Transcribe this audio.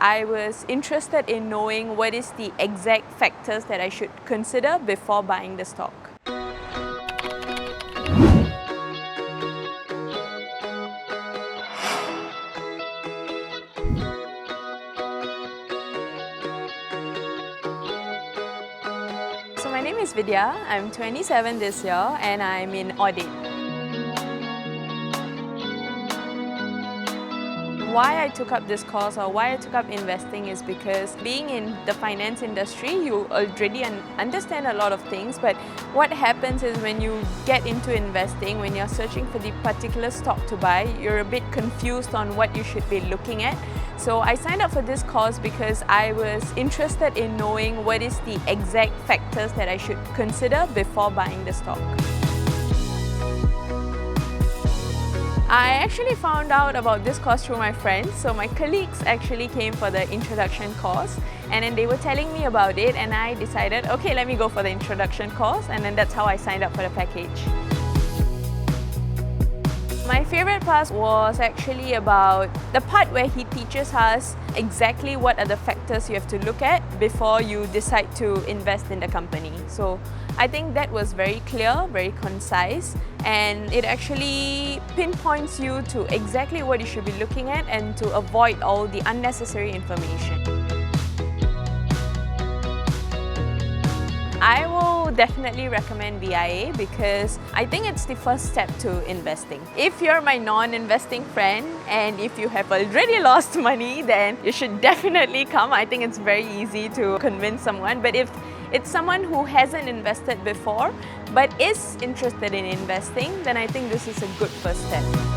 I was interested in knowing what is the exact factors that I should consider before buying the stock. So my name is Vidya, I'm 27 this year and I'm in audit. Why I took up this course or why I took up investing is because being in the finance industry, you already understand a lot of things, but what happens is when you get into investing, when you're searching for the particular stock to buy, you're a bit confused on what you should be looking at. So I signed up for this course because I was interested in knowing what is the exact factors that I should consider before buying the stock. I actually found out about this course through my friends. So my colleagues actually came for the introduction course and then they were telling me about it and I decided, okay, let me go for the introduction course, and then that's how I signed up for the package. My favorite part was actually about the part where he teaches us exactly what are the factors you have to look at before you decide to invest in the company. So I think that was very clear, very concise, and it actually pinpoints you to exactly what you should be looking at and to avoid all the unnecessary information. I will definitely recommend VIA because I think it's the first step to investing. If you're my non-investing friend and if you have already lost money, then you should definitely come. I think it's very easy to convince someone. But if it's someone who hasn't invested before but is interested in investing, then I think this is a good first step.